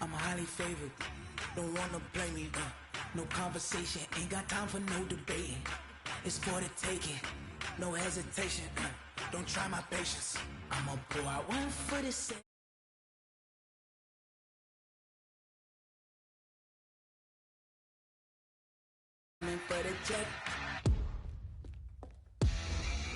I'm highly favored. Don't wanna play me, no conversation. Ain't got time for no debating. It's for the taking, no hesitation. Don't try my patience. I'ma pour out one for the sake. For the jet.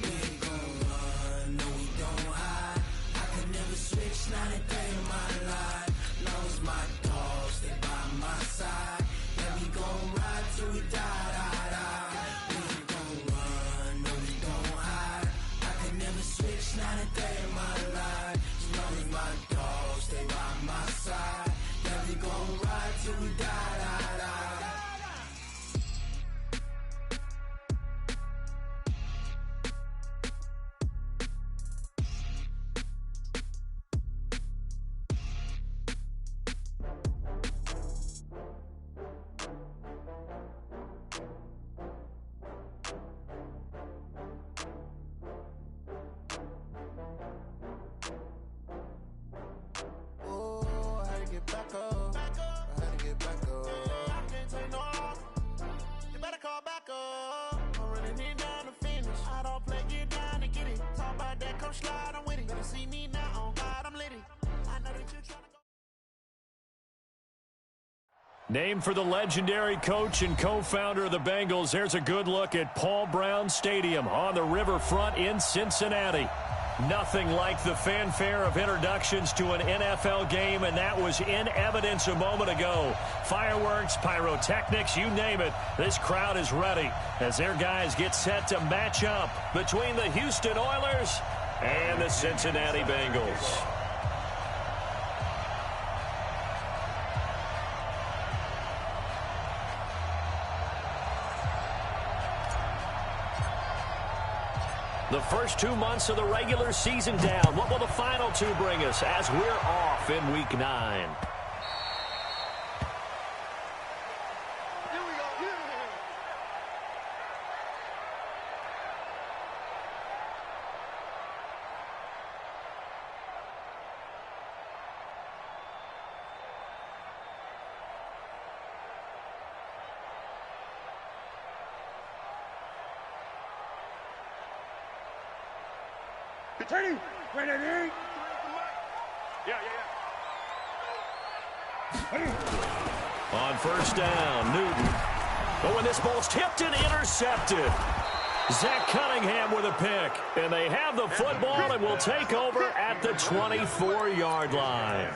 We ain't gon' run, no we don't hide. I could never switch, not a day in my life. Long as my dogs, they by my side. Yeah, we gon' ride till we die, die, die. We ain't gon' run, no we don't hide. I could never switch, not a day in my life. As long as my dogs, they by my side. Yeah, we gon' ride till we die, die, die. Named for the legendary coach and co-founder of the Bengals, here's a good look at Paul Brown Stadium on the riverfront in Cincinnati. Nothing like the fanfare of introductions to an NFL game, and that was in evidence a moment ago. Fireworks, pyrotechnics, you name it. This crowd is ready as their guys get set to match up between the Houston Oilers and the Cincinnati Bengals. The first 2 months of the regular season down. What will the final two bring us as we're off in Week 9? Returning. Ready. Yeah. On first down, Newton. But when this ball's tipped and intercepted, Zach Cunningham with a pick. And they have the football and will take over at the 24-yard line.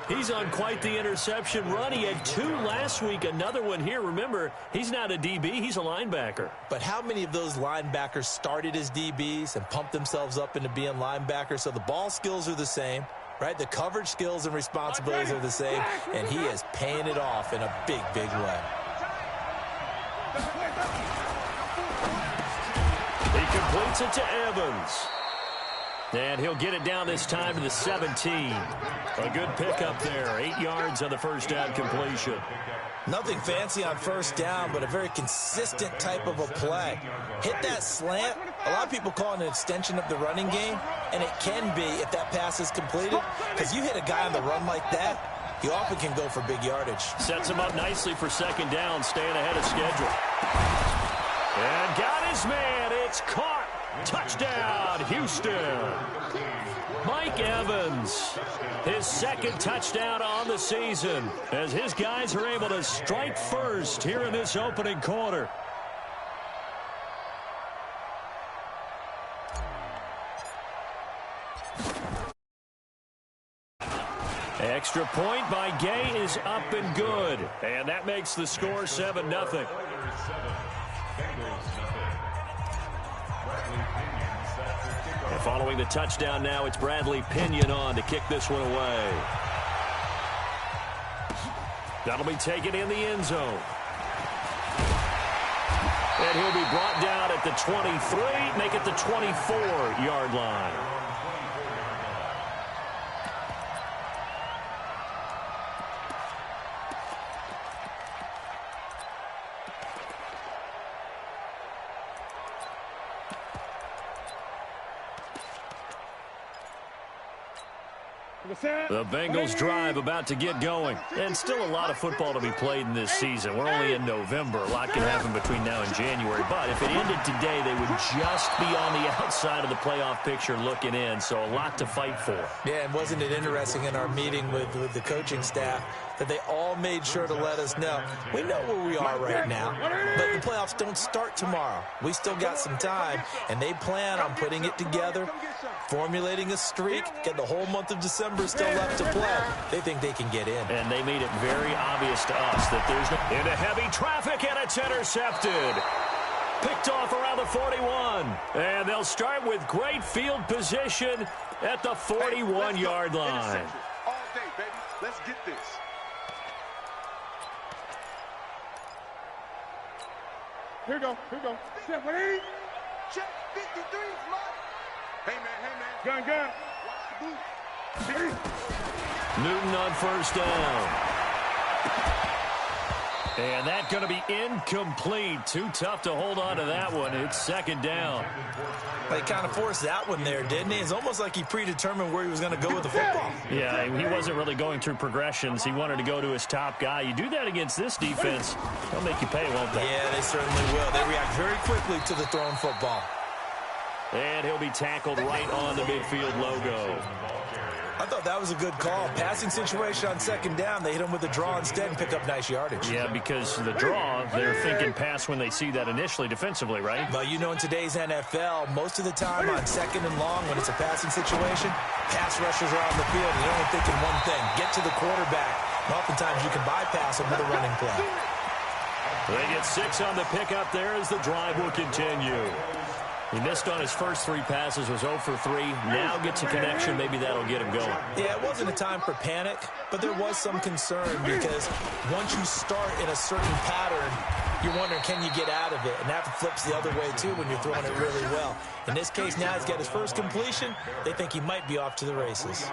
He's on quite the interception run. He had 2 last week, another one here. Remember, he's not a DB, he's a linebacker. But how many of those linebackers started as DBs and pumped themselves up into being linebackers? So the ball skills are the same, right? The coverage skills and responsibilities are the same, and he is paying it off in a big, big way. He completes it to Evans. And he'll get it down this time to the 17. A good pickup there. 8 yards on the first down completion. Nothing fancy on first down, but a very consistent type of a play. Hit that slant. A lot of people call it an extension of the running game, and it can be if that pass is completed, because you hit a guy on the run like that, he often can go for big yardage. Sets him up nicely for second down, staying ahead of schedule. And got his man. It's caught. Touchdown, Houston. Mike Evans, his second touchdown on the season, as his guys are able to strike first here in this opening quarter. Extra point by Gay is up and good. And that makes the score 7-0. And following the touchdown now, it's Bradley Pinion on to kick this one away. That'll be taken in the end zone. And he'll be brought down at the 23, make it the 24-yard line. The Bengals drive about to get going. And still a lot of football to be played in this season. We're only in November. A lot can happen between now and January. But if it ended today, they would just be on the outside of the playoff picture looking in. So a lot to fight for. Yeah, and wasn't it interesting in our meeting with the coaching staff that they all made sure to let us know, we know where we are right now, but the playoffs don't start tomorrow. We still got some time, and they plan on putting it together, formulating a streak, get the whole month of December still left to play. They think they can get in. And they made it very obvious to us that there's no... Into heavy traffic, and it's intercepted. Picked off around the 41. And they'll start with great field position at the 41-yard line. All day, baby. Let's get this. Here we go. Check 53, slot. Hey, man. Gun. Newton on first down. And that's going to be incomplete. Too tough to hold on to that one. It's second down. They kind of forced that one there, didn't he? It's almost like he predetermined where he was going to go with the football. Yeah, he wasn't really going through progressions. He wanted to go to his top guy. You do that against this defense, they'll make you pay, won't they? Yeah, they certainly will. They react very quickly to the thrown football. And he'll be tackled right on the midfield logo. I thought that was a good call. Passing situation on second down, they hit him with a draw instead and pick up nice yardage. Yeah, because the draw, they're thinking pass when they see that initially defensively, right? But you know, in today's NFL, most of the time on second and long, when it's a passing situation, pass rushers are on the field, and they're only thinking one thing, get to the quarterback. And oftentimes you can bypass them with a running play. They get 6 on the pickup there as the drive will continue. He missed on his first 3 passes, was 0 for 3. Now gets a connection. Maybe that'll get him going. Yeah, it wasn't a time for panic, but there was some concern because once you start in a certain pattern, you're wondering, can you get out of it? And that flips the other way, too, when you're throwing it really well. In this case, now he's got his first completion. They think he might be off to the races.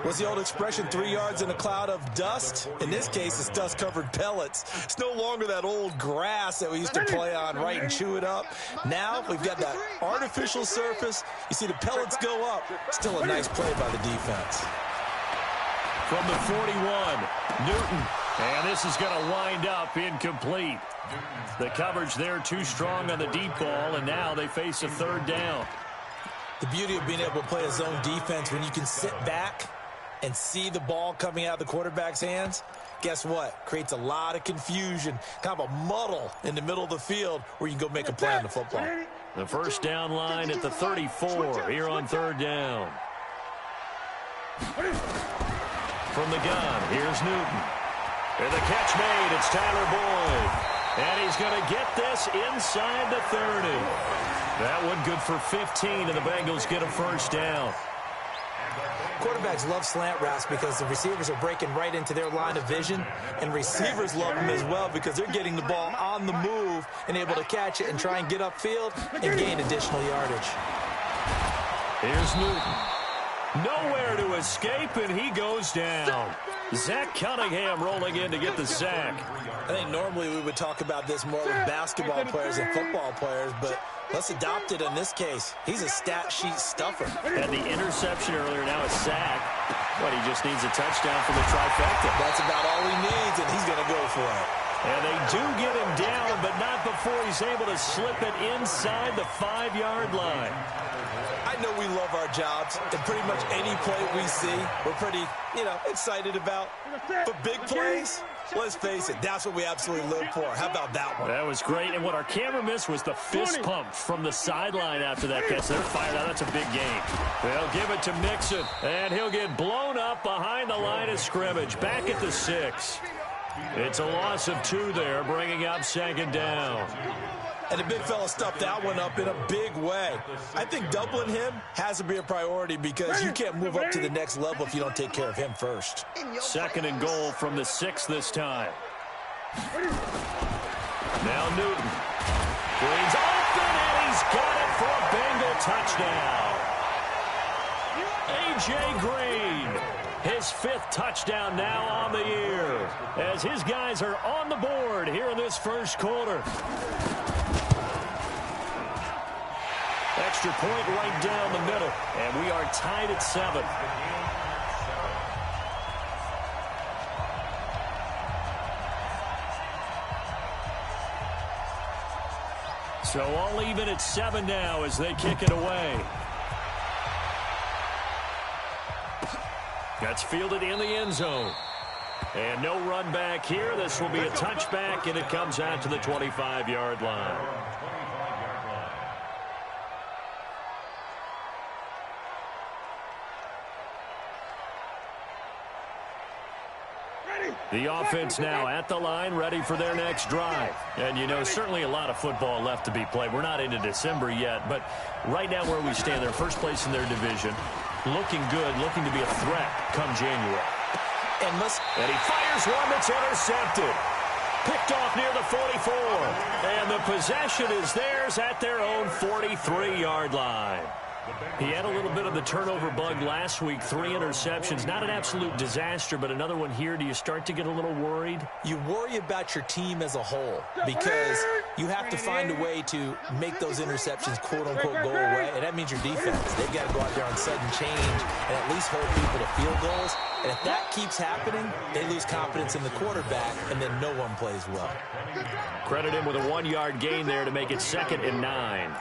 What's the old expression, 3 yards in a cloud of dust? In this case, it's dust-covered pellets. It's no longer that old grass that we used to play on, right, and chew it up. Now we've got that artificial surface. You see the pellets go up. Still a nice play by the defense. From the 41, Newton. And this is going to wind up incomplete. The coverage there too strong on the deep ball, and now they face a third down. The beauty of being able to play a zone defense when you can sit back and see the ball coming out of the quarterback's hands, guess what? Creates a lot of confusion, kind of a muddle in the middle of the field where you can go make a play on the football. The first down line at the 34 here on third down. From the gun, here's Newton. And the catch made, it's Tyler Boyd. And he's going to get this inside the 30. That one good for 15, and the Bengals get a first down. Quarterbacks love slant routes because the receivers are breaking right into their line of vision, and receivers love them as well because they're getting the ball on the move and able to catch it and try and get upfield and gain additional yardage. Here's Newton. Nowhere to escape, and he goes down. Zach Cunningham rolling in to get the sack. I think normally we would talk about this more with basketball players and football players, but let's adopt it in this case. He's a stat sheet stuffer. Had the interception earlier, now a sack. But he just needs a touchdown for the trifecta. That's about all he needs, and he's going to go for it. And they do get him down, but not before he's able to slip it inside the 5-yard line. I know we love our jobs, and pretty much any play we see, we're pretty, excited about. But big plays, let's face it, that's what we absolutely live for. How about that one? That was great, and what our camera missed was the fist pump from the sideline after that catch. They're fired out. That's a big game. They'll give it to Mixon, and he'll get blown up behind the line of scrimmage, back at the 6. It's a loss of 2 there, bringing up second down. And the big fella stuffed that one up in a big way. I think doubling him has to be a priority because you can't move up to the next level if you don't take care of him first. Second and goal from the 6 this time. Now Newton. Green's open, and he's got it for a Bengal touchdown. A.J. Green, his 5th touchdown now on the year, as his guys are on the board here in this first quarter. Extra point right down the middle, and we are tied at 7. So all even at 7 now as they kick it away. That's fielded in the end zone. And no run back here. This will be a touchback, and it comes out to the 25-yard line. The offense now at the line, ready for their next drive. And, you know, certainly a lot of football left to be played. We're not into December yet, but right now where we stand, they're first place in their division. Looking good, looking to be a threat come January. And he fires one that's intercepted. Picked off near the 44. And the possession is theirs at their own 43-yard line. He had a little bit of the turnover bug last week, 3 interceptions. Not an absolute disaster, but another one here. Do you start to get a little worried? You worry about your team as a whole because you have to find a way to make those interceptions, quote-unquote, go away, and that means your defense. They've got to go out there on sudden change and at least hold people to field goals. And if that keeps happening, they lose confidence in the quarterback, and then no one plays well. Credit him with a 1-yard gain there to make it 2nd and 9.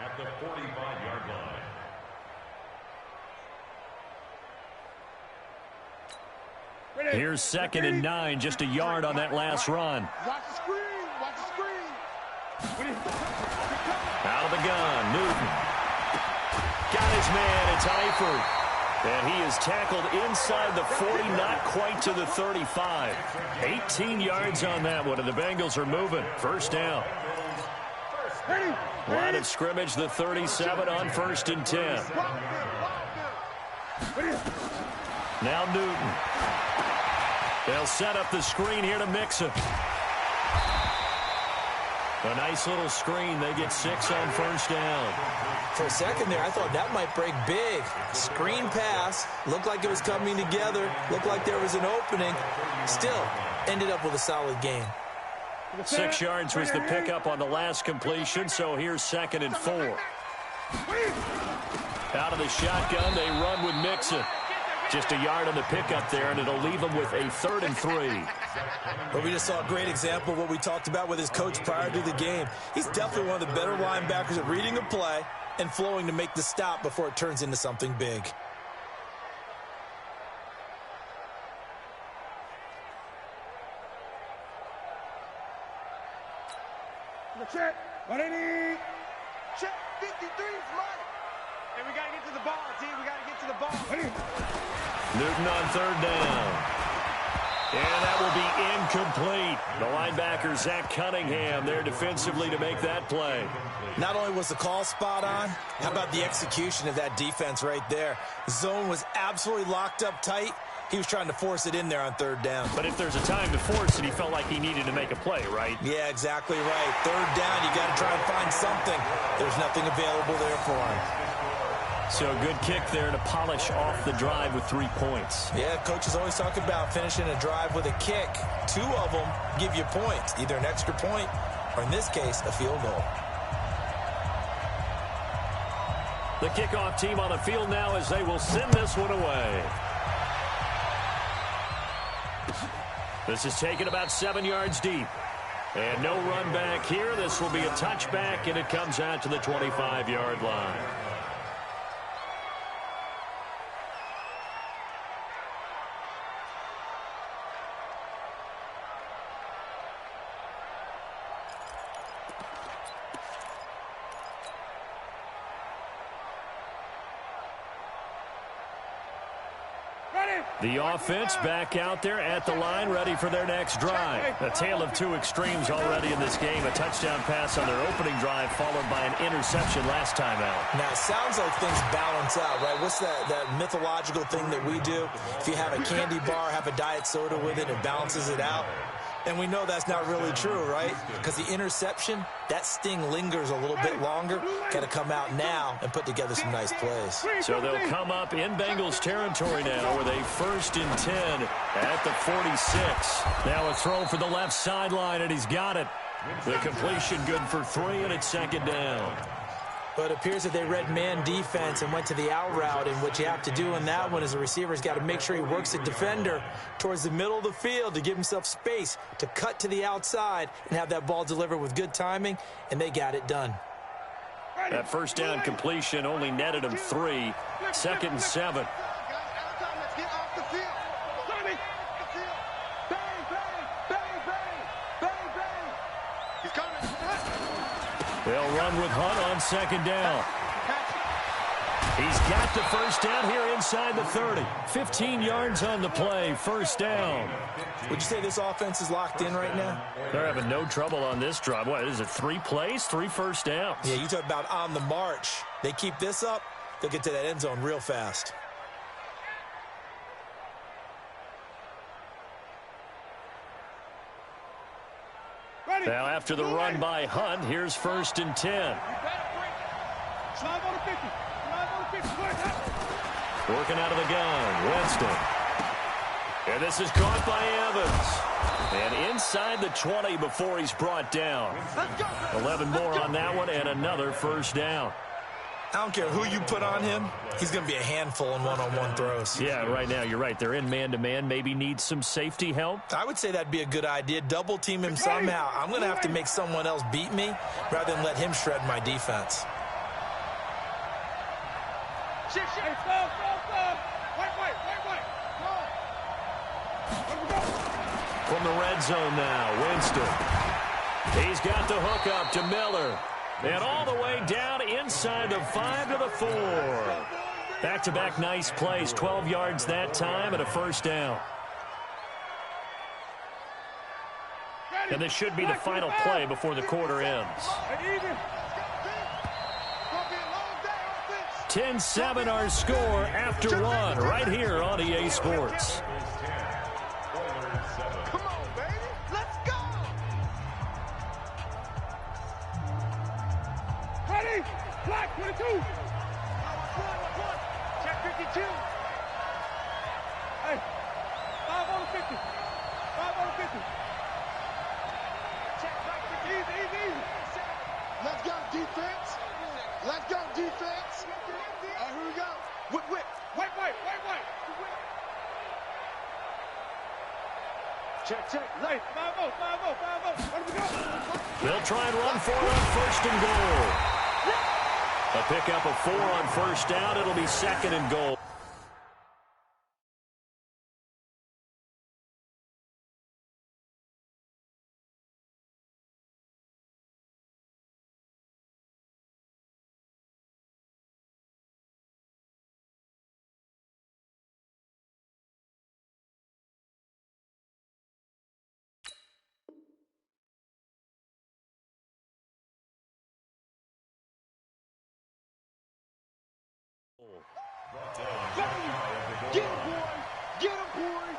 At the 45-yard line. Here's 2nd and 9, just a yard on that last run. Watch the screen. Watch the screen. Out of the gun, Newton. Got his man, it's Eifert. And he is tackled inside the 40, not quite to the 35. 18 yards on that one, and the Bengals are moving. First down. Line of scrimmage, the 37 on 1st and 10. Now Newton. They'll set up the screen here to Mixon. A nice little screen. They get 6 on 1st down. For a second there, I thought that might break big. Screen pass. Looked like it was coming together. Looked like there was an opening. Still, ended up with a solid game. 6 yards was the pickup on the last completion, so here's 2nd and 4. Out of the shotgun, they run with Mixon. Just a yard on the pickup there, and it'll leave them with a 3rd and 3. But we just saw a great example of what we talked about with his coach prior to the game. He's definitely one of the better linebackers at reading a play and flowing to make the stop before it turns into something big. Check. 180. Check. 53 is mine. And we got to get to the ball, team. We got to get to the ball. Newton on 3rd down. And that will be incomplete. The linebacker, Zach Cunningham, there defensively to make that play. Not only was the call spot on, how about the execution of that defense right there? Zone was absolutely locked up tight. He was trying to force it in there on 3rd down. But if there's a time to force it, he felt like he needed to make a play, right? Yeah, exactly right. 3rd down, you got to try and find something. There's nothing available there for him. So good kick there to polish off the drive with 3 points. Yeah, coaches always talk about finishing a drive with a kick. 2 of them give you points, either an extra point or, in this case, a field goal. The kickoff team on the field now as they will send this one away. This is taken about 7 yards deep. And no run back here. This will be a touchback, and it comes out to the 25-yard line. The offense back out there at the line, ready for their next drive. A tale of 2 extremes already in this game. A touchdown pass on their opening drive, followed by an interception last time out. Now, it sounds like things balance out, right? What's that mythological thing that we do? If you have a candy bar, have a diet soda with it, it balances it out. And we know that's not really true, right? Because the interception, that sting lingers a little bit longer. Got to come out now and put together some nice plays. So they'll come up in Bengals territory now with a 1st and 10 at the 46. Now a throw for the left sideline, and he's got it. The completion good for 3, and it's 2nd down. Well, it appears that they read man defense and went to the out route, and what you have to do in that one is the receiver's got to make sure he works the defender towards the middle of the field to give himself space to cut to the outside and have that ball delivered with good timing, and they got it done. That first down completion only netted him 3. 2nd and 7. They'll run with Hunt on 2nd down. He's got the first down here inside the 30. 15 yards on the play, first down. Would you say this offense is locked in right now? They're having no trouble on this drive. What is it, 3 plays, 3 first downs? Yeah, you talk about on the march. They keep this up, they'll get to that end zone real fast. Now after the run by Hunt, here's 1st and 10. Working out of the gun, Winston. And this is caught by Evans. And inside the 20 before he's brought down. 11 more on that one and another first down. I don't care who you put on him, he's going to be a handful in one-on-one throws. Yeah, right now you're right. They're in man-to-man. Maybe need some safety help. I would say that'd be a good idea. Double team him somehow. I'm going to have to make someone else beat me rather than let him shred my defense. From the red zone now, Winston. He's got the hook up to Miller. And all the way down inside the 5 to the 4. Back-to-back nice plays. 12 yards that time and a first down. And this should be the final play before the quarter ends. 10-7 our score after 1 right here on EA Sports. Black 22. Check 52. Hey, 5 on 50. 5 on 50. Check back 50. Easy. Let's go, defense. Let's go, defense. All right, here we go. Whip. White. Check. Late. 5-0. Where do we go? They'll try and run for it on 1st and goal. A pickup of 4 on first down. It'll be 2nd and goal. Get him, boy! Get him, boy!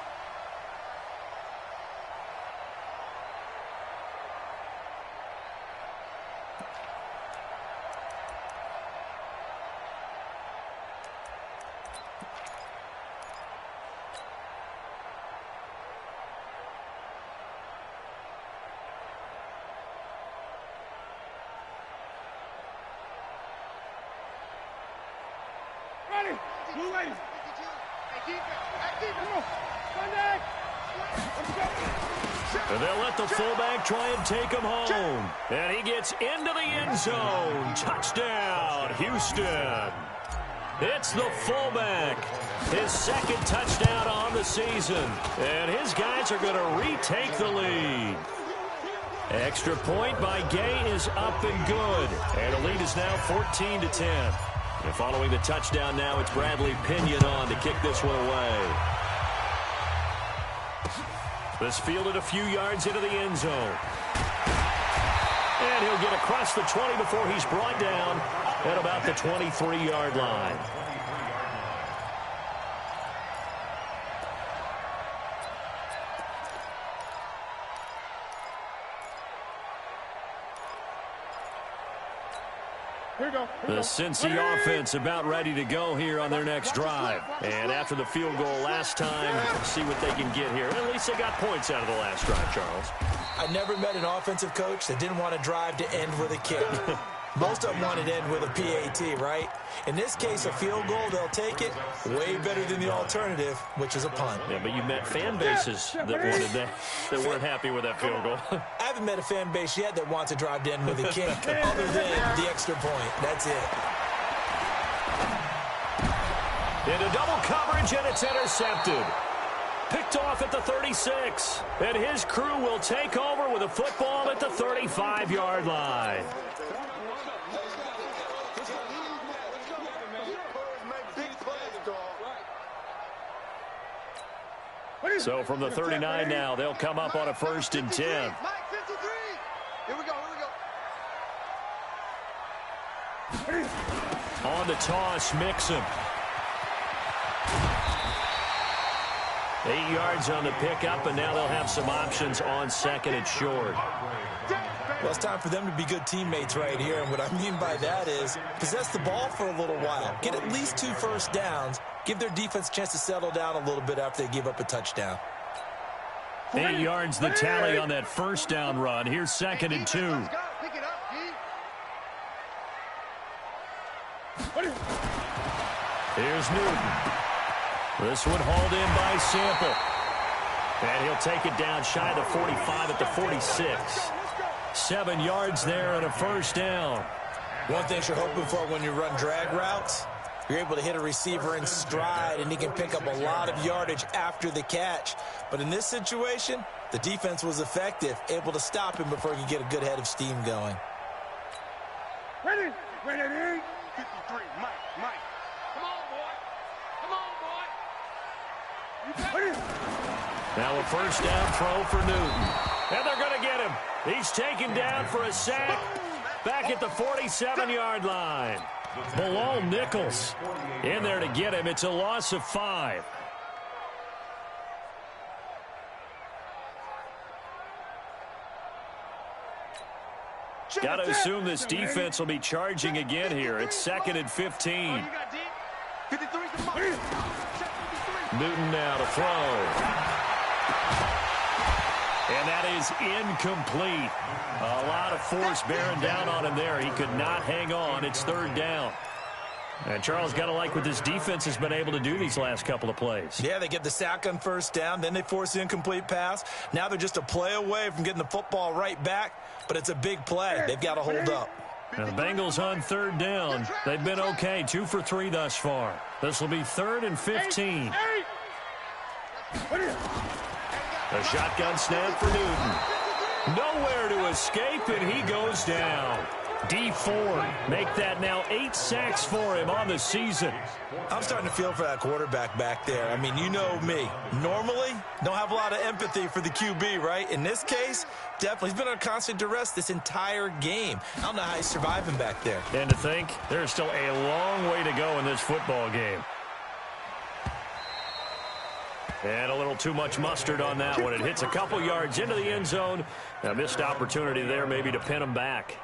Ready! Blue ladies! And they'll let the fullback try and take him home. And he gets into the end zone. Touchdown, Houston. It's the fullback. His 2nd touchdown on the season. And his guys are going to retake the lead. Extra point by Gay is up and good. And the lead is now 14-10. And following the touchdown now, it's Bradley Pinion on to kick this one away. This fielded a few yards into the end zone. And he'll get across the 20 before he's brought down at about the 23-yard line. The Cincy offense about ready to go here on their next drive. And after the field goal last time, see what they can get here. At least they got points out of the last drive, Charles. I never met an offensive coach that didn't want to drive to end with a kick. Most of them want it in with a PAT, right? In this case, a field goal, they'll take it. Way better than the alternative, which is a punt. Yeah, but you met fan bases that wanted that weren't happy with that field goal. I haven't met a fan base yet that wants to drive in with a kick other than the extra point. That's it. Into double coverage, and it's intercepted. Picked off at the 36. And his crew will take over with a football at the 35-yard line. So from the 39 now, they'll come up on a 1st and 10. Here we go, here we go. On the toss, Mixon. 8 yards on the pickup, and now they'll have some options on 2nd and short. Well, it's time for them to be good teammates right here, and what I mean by that is possess the ball for a little while, get at least 2 first downs, give their defense a chance to settle down a little bit after they give up a touchdown. 8 yards the tally on that first down run. Here's 2nd and 2. Pick it up, Here's Newton. This one hauled in by Sample. And he'll take it down shy of the 45 at the 46. 7 yards there and a first down. One thing you're hoping for when you run drag routes, you're able to hit a receiver in stride, and he can pick up a lot of yardage after the catch. But in this situation, the defense was effective, able to stop him before he could get a good head of steam going. Ready? 53, Mike. Come on, boy. Now a first down throw for Newton. And they're going to get him. He's taken down for a sack back at the 47-yard line. Below Nichols in there to get him. It's a loss of 5. Got to assume this defense will be charging again here. It's 2nd and 15. Newton now to throw. And that is incomplete. A lot of force bearing down on him there. He could not hang on. It's 3rd down. And Charles, got to like what this defense has been able to do these last couple of plays. Yeah, they get the sack on first down, then they force the incomplete pass. Now they're just a play away from getting the football right back, but it's a big play. They've got to hold up. Now the Bengals on 3rd down. They've been okay, 2 for 3 thus far. This will be 3rd and 15. A shotgun snap for Newton. Nowhere to escape, and he goes down. D Ford make that now 8 sacks for him on the season. I'm starting to feel for that quarterback back there. I mean, you know me. Normally, don't have a lot of empathy for the QB, right? In this case, definitely. He's been under constant duress this entire game. I don't know how he's surviving back there. And to think, there's still a long way to go in this football game. And a little too much mustard on that one. It hits a couple yards into the end zone. A missed opportunity there maybe to pin him back.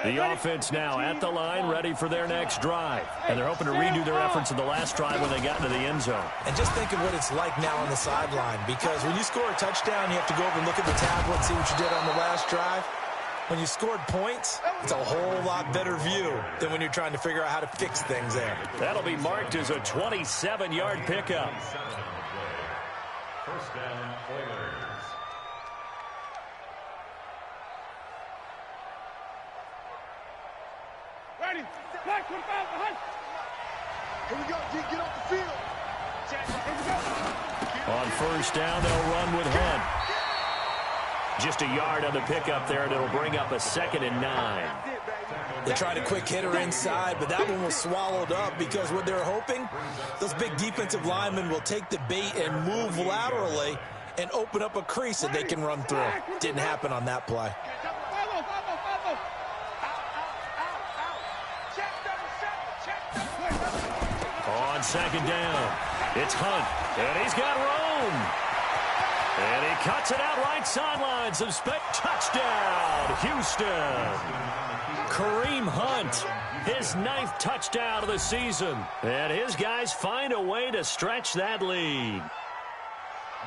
The offense now at the line, ready for their next drive. And they're hoping to redo their efforts in the last drive when they got into the end zone. And just think of what it's like now on the sideline, because when you score a touchdown, you have to go over and look at the tablet and see what you did on the last drive. When you scored points, it's a whole lot better view than when you're trying to figure out how to fix things there. That'll be marked as a 27-yard pickup. First down, Oilers. Ready? Black, 25, behind. Here we go, G. Get off the field. Here we go. On first down, they'll run with Hunt. Just a yard on the pickup there, and it'll bring up a 2nd and 9. They tried a quick hitter inside, but that one was swallowed up because what they're hoping, those big defensive linemen will take the bait and move laterally and open up a crease that they can run through. Didn't happen on that play. On 2nd down, it's Hunt, and he's got room. And he cuts it out right sideline. Some touchdown, Houston. Kareem Hunt, his 9th touchdown of the season. And his guys find a way to stretch that lead.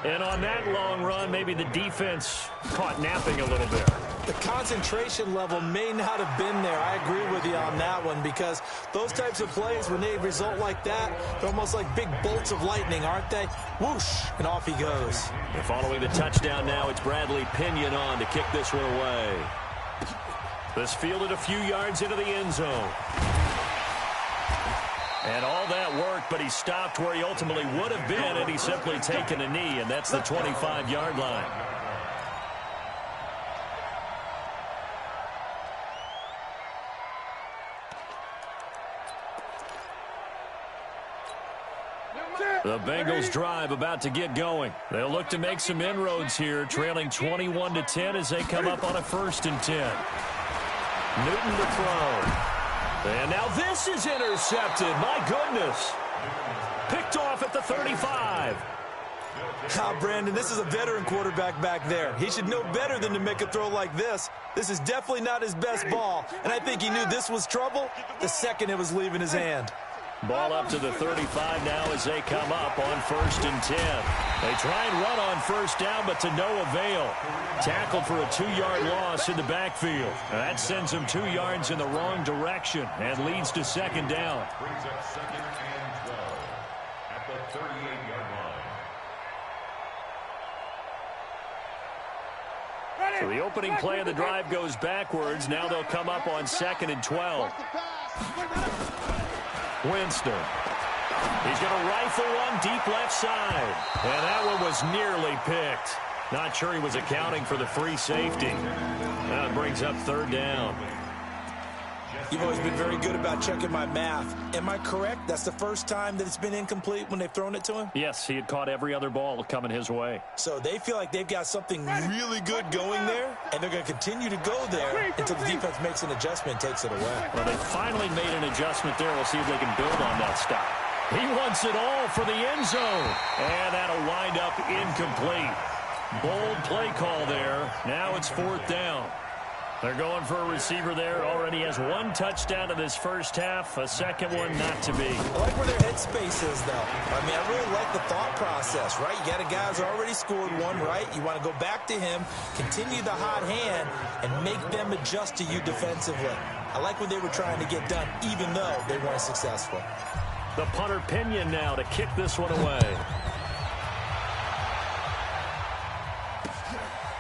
And on that long run, maybe the defense caught napping a little bit. The concentration level may not have been there. I agree with you on that one, because those types of plays, when they result like that, they're almost like big bolts of lightning, aren't they? Whoosh, and off he goes. And following the touchdown now, it's Bradley Pinion on to kick this one away. This fielded a few yards into the end zone. And all that worked, but he stopped where he ultimately would have been had he simply taken a knee, and that's the 25-yard line. The Bengals drive about to get going. They'll look to make some inroads here, trailing 21-10 as they come up on a 1st and 10. Newton to throw. And now this is intercepted. My goodness. Picked off at the 35. Brandon, this is a veteran quarterback back there. He should know better than to make a throw like this. This is definitely not his best ball, and I think he knew this was trouble the second it was leaving his hand. Ball up to the 35 now as they come up on 1st and 10. They try and run on 1st down, but to no avail. Tackled for a 2-yard loss in the backfield. That sends them 2 yards in the wrong direction and leads to 2nd down. Brings up 2nd and 12 at the 38-yard line. So the opening play of the drive goes backwards. Now they'll come up on 2nd and 12. Winston. He's going to rifle one deep left side. And that one was nearly picked. Not sure he was accounting for the free safety. That brings up 3rd down. You've always been very good about checking my math. Am I correct? That's the first time that it's been incomplete when they've thrown it to him? Yes, he had caught every other ball coming his way. So they feel like they've got something really good going there, and they're going to continue to go there until the defense makes an adjustment and takes it away. Well, they finally made an adjustment there. We'll see if they can build on that stop. He wants it all for the end zone. And that'll wind up incomplete. Bold play call there. Now it's 4th down. They're going for a receiver there. Already has 1 touchdown in this first half. A second one not to be. I like where their headspace is, though. I mean, I really like the thought process, right? You got a guy who's already scored 1, right? You want to go back to him, continue the hot hand, and make them adjust to you defensively. I like what they were trying to get done, even though they weren't successful. The punter Pinion now to kick this one away.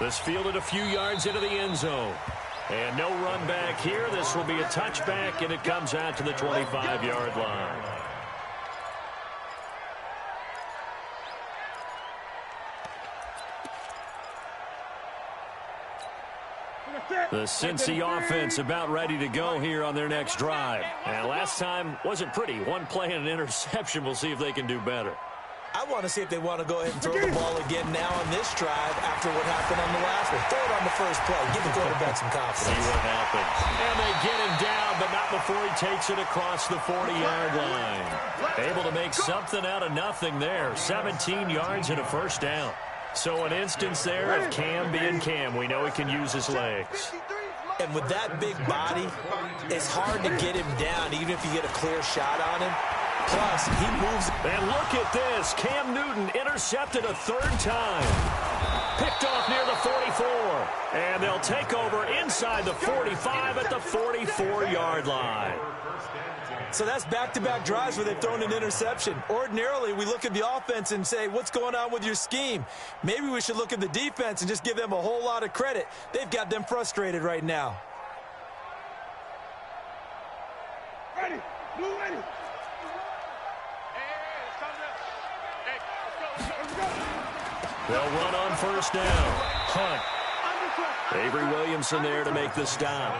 This fielded a few yards into the end zone. And no run back here. This will be a touchback, and it comes out to the 25-yard line. The Cincy offense about ready to go here on their next drive. And last time wasn't pretty. 1 play and an interception. We'll see if they can do better. I want to see if they want to go ahead and throw the ball again now on this drive after what happened on the last one. Throw it on the first play. Give the quarterback some confidence. See what happens. And they get him down, but not before he takes it across the 40-yard line. Able to make something out of nothing there. 17 yards and a 1st down. So an instance there of Cam being Cam. We know he can use his legs. And with that big body, it's hard to get him down, even if you get a clear shot on him. Plus, he moves. And look at this. Cam Newton intercepted a 3rd time. Picked off near the 44. And they'll take over inside the 45 at the 44-yard line. So that's back-to-back drives where they've thrown an interception. Ordinarily, we look at the offense and say, what's going on with your scheme? Maybe we should look at the defense and just give them a whole lot of credit. They've got them frustrated right now. Ready. Blue ready. They'll run on 1st down. Hunt. Avery Williamson there to make the stop.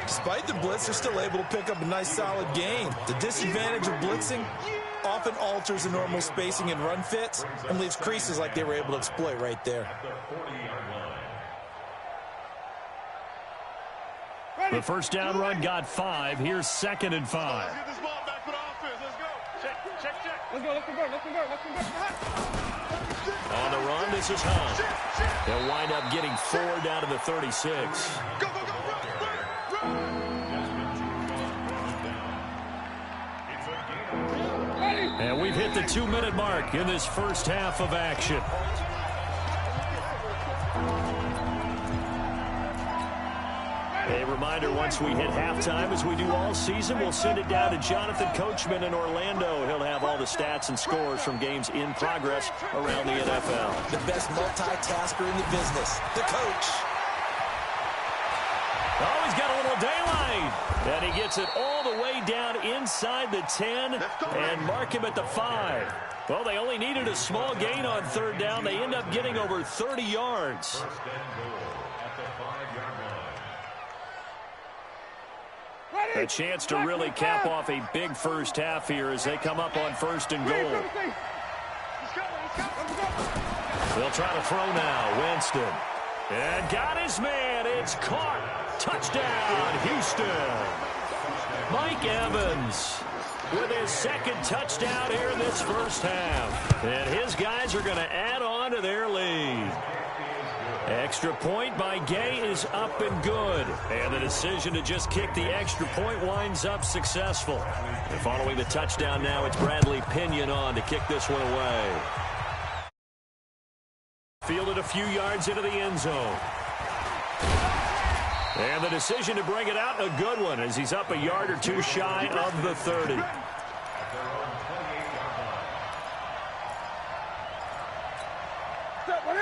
Despite the blitz, they're still able to pick up a nice solid gain. The disadvantage of blitzing often alters the normal spacing and run fits and leaves creases like they were able to exploit right there. The 1st down run got 5. Here's 2nd and 5. Let's get this ball back for the offense. Let's go. Check. Let's go. On the run, this is Hunt. They'll wind up getting 4 down to the 36. Go, run. And we've hit the 2-minute mark in this first half of action. A reminder, once we hit halftime, as we do all season, we'll send it down to Jonathan Coachman in Orlando. He'll have all the stats and scores from games in progress around the NFL. The best multitasker in the business, the coach. Oh, he's got a little daylight. And he gets it all the way down inside the 10 and mark him at the 5. Well, they only needed a small gain on third down. They end up getting over 30 yards. First and goal at the 5-yard line. A chance to really cap off a big first half here as they come up on first and goal. They'll try to throw now. Winston. And got his man. It's caught. Touchdown, Houston. Mike Evans with his second touchdown here in this first half. And his guys are going to add on to their lead. Extra point by Gay is up and good. And the decision to just kick the extra point winds up successful. And following the touchdown now, it's Bradley Pinion on to kick this one away. Fielded a few yards into the end zone. And the decision to bring it out, a good one, as he's up a yard or two shy of the 30.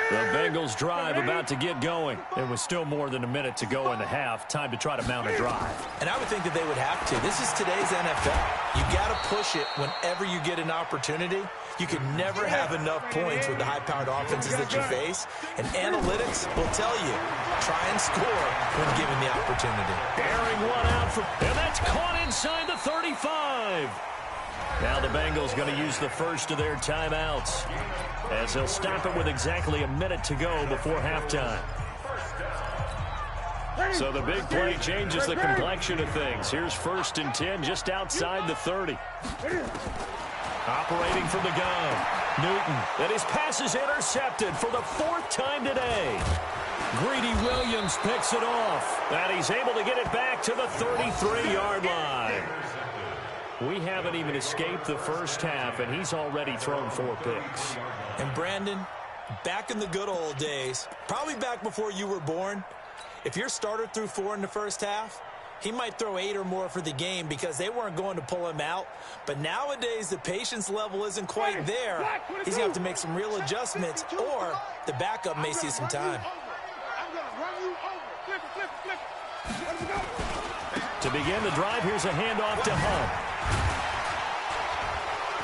The Bengals drive about to get going. It was still more than a minute to go in the half. Time to try to mount a drive. And I would think that they would have to. This is today's NFL. You got to push it whenever you get an opportunity. You can never have enough points with the high-powered offenses that you face. And analytics will tell you, try and score when given the opportunity. Airing one out, and that's caught inside the 35. Now the Bengals going to use the first of their timeouts, as they'll stop it with exactly a minute to go before halftime. So the big play changes the complexion of things. Here's first and 10 just outside the 30. Operating from the gun, Newton. And his pass is intercepted for the 4th time today. Greedy Williams picks it off, and he's able to get it back to the 33-yard line. We haven't even escaped the first half, and he's already thrown 4 picks. And Brandon, back in the good old days, probably back before you were born, if your starter threw 4 in the first half, he might throw 8 or more for the game because they weren't going to pull him out. But nowadays, the patience level isn't quite there. He's going to have to make some real adjustments, or the backup may see some time. To begin the drive, here's a handoff to Hunt.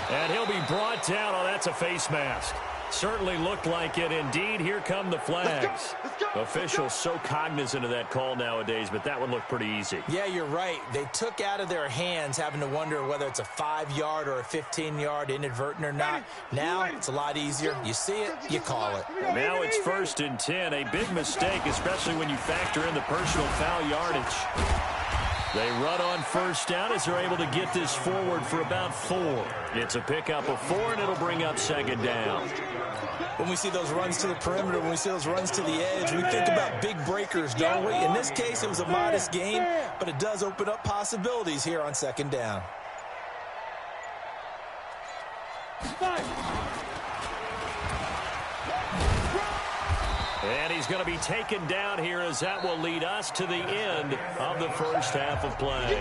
And he'll be brought down. Oh, that's a face mask. Certainly looked like it. Indeed, here come the flags. Officials so cognizant of that call nowadays, but that one looked pretty easy. Yeah, you're right. They took out of their hands having to wonder whether it's a 5-yard or a 15-yard inadvertent or not. Now it's a lot easier. You see it, you call it. Now it's first and 10. A big mistake, especially when you factor in the personal foul yardage. They run on first down as they're able to get this forward for about 4. It's a pickup of 4, and it'll bring up second down. When we see those runs to the perimeter, when we see those runs to the edge, we think about big breakers, don't we? In this case, it was a modest gain, but it does open up possibilities here on second down. And he's going to be taken down here, as that will lead us to the end of the first half of play.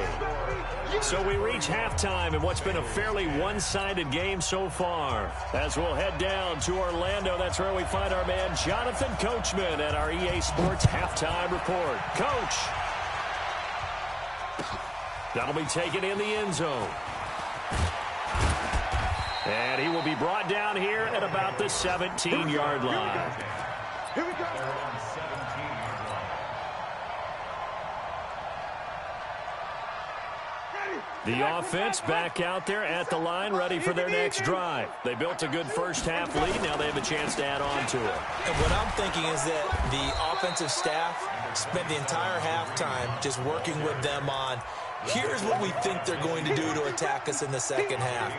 So we reach halftime in what's been a fairly one-sided game so far. As we'll head down to Orlando, that's where we find our man Jonathan Coachman at our EA Sports Halftime Report. Coach. That'll be taken in the end zone. And he will be brought down here at about the 17-yard line. Here we go. The offense back out there at the line, ready for their next drive. They built a good first half lead. Now they have a chance to add on to it. And what I'm thinking is that the offensive staff spent the entire halftime just working with them on Here's what we think they're going to do to attack us in the second half.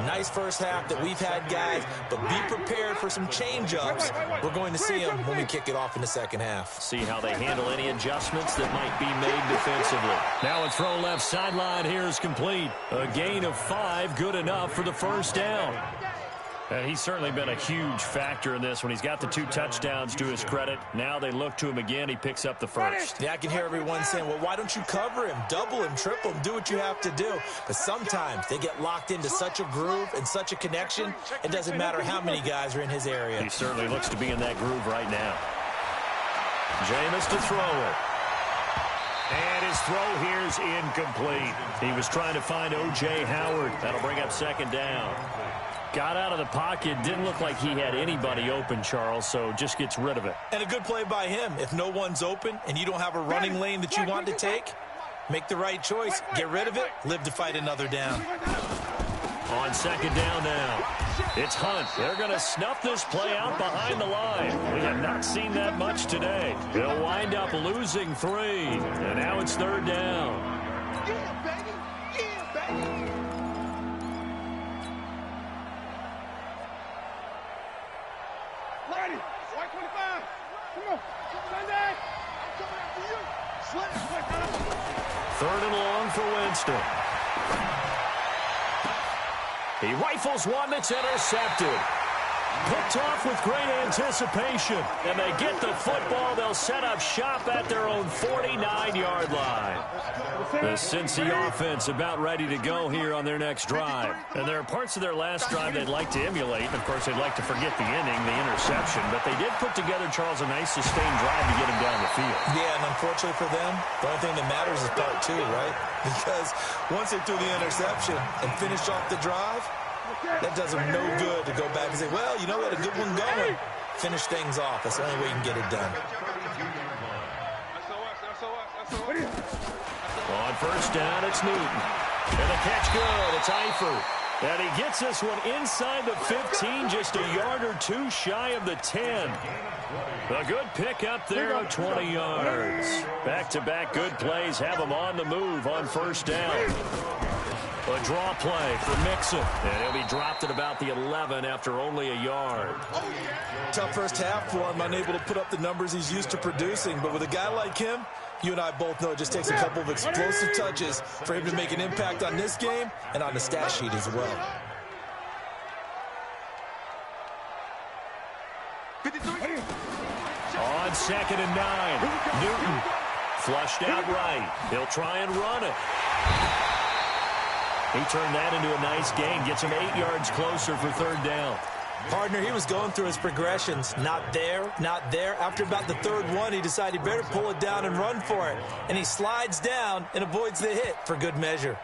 Nice first half that we've had, guys, but be prepared for some change-ups. We're going to see them when we kick it off in the second half. See how they handle any adjustments that might be made defensively. Now a throw left sideline here is complete. A gain of 5, good enough for the first down. And he's certainly been a huge factor in this when he's got the 2 touchdowns to his credit. Now they look to him again. He picks up the first. Yeah, I can hear everyone saying, well, why don't you cover him, double him, triple him, do what you have to do. But sometimes they get locked into such a groove and such a connection, it doesn't matter how many guys are in his area. He certainly looks to be in that groove right now. Jameis to throw it. And his throw here is incomplete. He was trying to find O.J. Howard. That'll bring up second down. Got out of the pocket. Didn't look like he had anybody open, Charles, so just gets rid of it. And a good play by him. If no one's open and you don't have a running lane that you want to take, make the right choice. Get rid of it. Live to fight another down. On second down now. It's Hunt. They're going to snuff this play out behind the line. We have not seen that much today. They'll wind up losing 3. And now it's third down. Yeah, baby. Yeah, baby. Lady, white 25. Come on. Sunday. I'm coming after you. Slam. Third and long for Winston. He rifles one that's intercepted. Picked off with great anticipation. And they get the football. They'll set up shop at their own 49-yard line. The Cincy offense about ready to go here on their next drive. And there are parts of their last drive they'd like to emulate. And, of course, they'd like to forget the inning, the interception. But they did put together, Charles, a nice sustained drive to get him down the field. Yeah, and unfortunately for them, the only thing that matters is part 2, right? Because once they threw the interception and finished off the drive, that does them no good to go back and say, well, you know what, a good one going. Finish things off. That's the only way you can get it done. On first down, it's Newton. And the catch good. It's Eifert. And he gets this one inside the 15, just a yard or 2 shy of the 10. A good pick up there of 20 yards. Back-to-back good plays have him on the move on first down. A draw play for Mixon. And he'll be dropped at about the 11 after only a yard. Tough first half for him, unable to put up the numbers he's used to producing. But with a guy like him, you and I both know it just takes a couple of explosive touches for him to make an impact on this game and on the stat sheet as well. On second and 9, Newton flushed out right. He'll try and run it. He turned that into a nice gain, gets him 8 yards closer for third down. Partner, he was going through his progressions. Not there, not there. After about the third one, he decided he better pull it down and run for it. And he slides down and avoids the hit for good measure.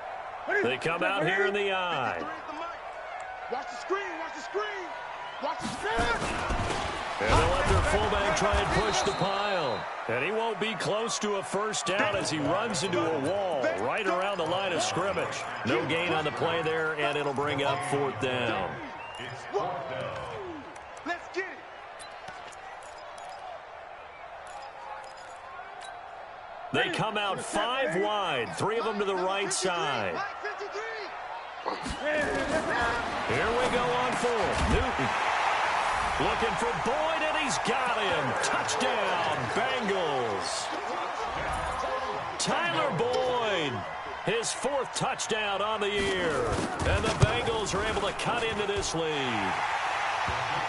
They come out here in the eye. Watch the screen, watch the screen. Watch the screen. And they'll let their fullback try and push the pile. And he won't be close to a first down as he runs into a wall right around the line of scrimmage. No gain on the play there, and it'll bring up fourth down. Let's get it. They come out 5 wide, 3 of them to the right side. Here we go on 4. Newton looking for Boyd, and he's got him. Touchdown, Bengals. Tyler Boyd, his 4th touchdown on the year. And the Bengals are able to cut into this lead.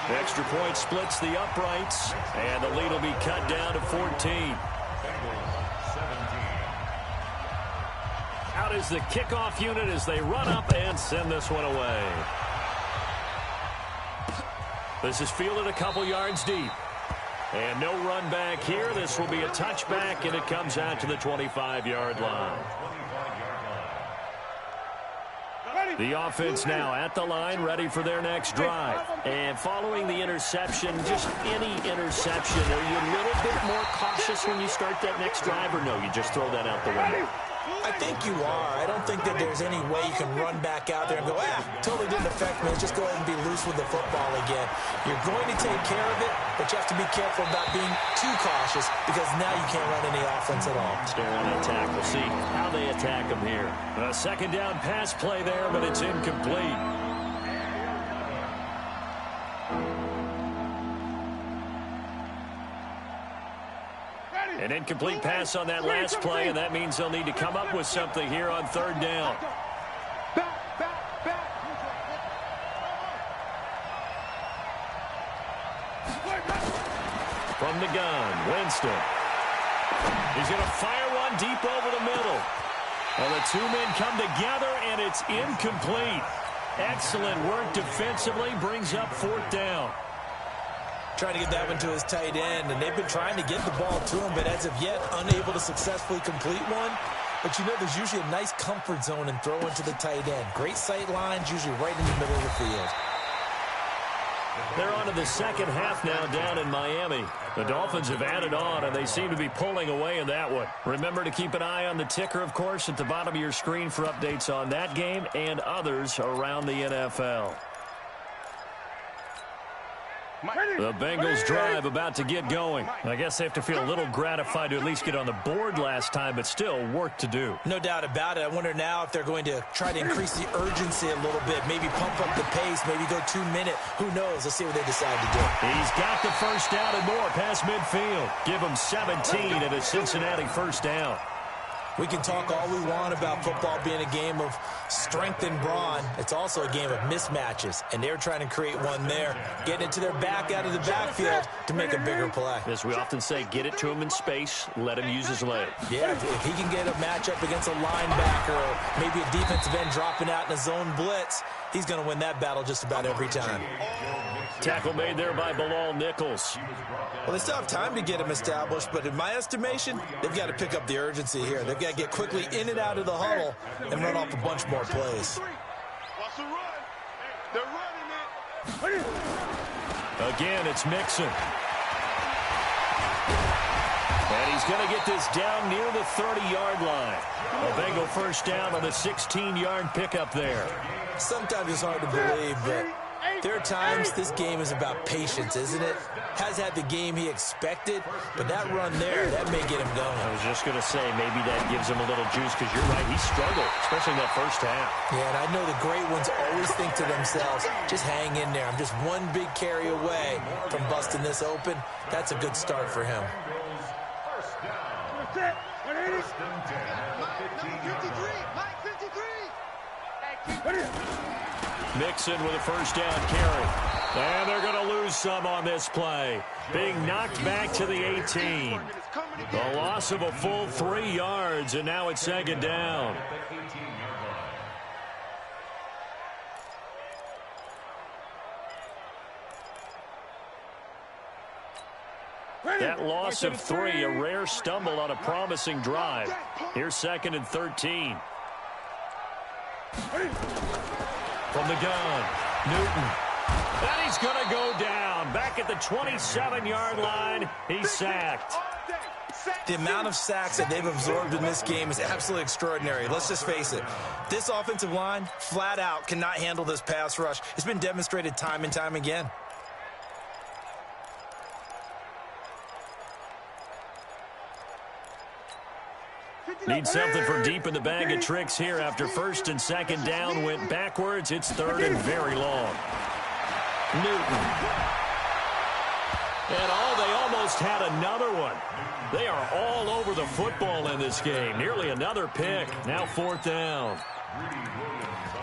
Extra point splits the uprights, and the lead will be cut down to 14. Out is the kickoff unit as they run up and send this one away. This is fielded a couple yards deep. And no run back here. This will be a touchback, and it comes out to the 25-yard line. The offense now at the line, ready for their next drive. And following the interception, just any interception, are you a little bit more cautious when you start that next drive, or no, you just throw that out the window? I think you are. I don't think that there's any way you can run back out there and go, totally didn't affect me. Let's just go ahead and be loose with the football again. You're going to take care of it, but you have to be careful about being too cautious because now you can't run any offense at all. Stay on attack. We'll see how they attack them here. A second down pass play there, but it's incomplete. An incomplete pass on that last play, and that means they'll need to come up with something here on third down. From the gun, Winston. He's going to fire one deep over the middle. Well, the two men come together, and it's incomplete. Excellent work defensively, brings up fourth down. Trying to get that one to his tight end, and they've been trying to get the ball to him, but as of yet, unable to successfully complete one. But you know there's usually a nice comfort zone and throw into the tight end. Great sight lines, usually right in the middle of the field. They're on to the second half now down in Miami. The Dolphins have added on, and they seem to be pulling away in that one. Remember to keep an eye on the ticker, of course, at the bottom of your screen for updates on that game and others around the NFL. The Bengals drive about to get going. I guess they have to feel a little gratified to at least get on the board last time, but still work to do. No doubt about it. I wonder now if they're going to try to increase the urgency a little bit, maybe pump up the pace, maybe go 2 minute. Who knows? Let's see what they decide to do. He's got the first down and more past midfield. Give him 17 at a Cincinnati first down. We can talk all we want about football being a game of strength and brawn. It's also a game of mismatches, and they're trying to create one there, getting it to their back out of the backfield to make a bigger play. As we often say, get it to him in space, let him use his leg. Yeah, if he can get a matchup against a linebacker or maybe a defensive end dropping out in a zone blitz, he's going to win that battle just about every time. Tackle made there by Bilal Nichols. Well, they still have time to get him established, but in my estimation, they've got to pick up the urgency here. They've got to get quickly in and out of the huddle and run off a bunch more plays. Again, it's Mixon. And he's going to get this down near the 30-yard line. A Bengal first down on the 16-yard pickup there. Sometimes it's hard to believe, but there are times this game is about patience, isn't it? Has had the game he expected, but that run there, that may get him going. I was just going to say, maybe that gives him a little juice, because you're right, he struggled, especially in that first half. Yeah, and I know the great ones always think to themselves, just hang in there. I'm just one big carry away from busting this open. That's a good start for him. Mixon with a first down carry. And they're going to lose some on this play. Being knocked back to the 18. The loss of a full 3 yards, and now it's second down. That loss of 3, a rare stumble on a promising drive. Here's second and 13. From the gun, Newton. And he's going to go down. Back at the 27-yard line, he's sacked. The amount of sacks that they've absorbed in this game is absolutely extraordinary. Let's just face it. This offensive line, flat out, cannot handle this pass rush. It's been demonstrated time and time again. Need something for deep in the bag of tricks here after first and second down went backwards. It's third and very long. Newton. And they almost had another one. They are all over the football in this game. Nearly another pick. Now fourth down.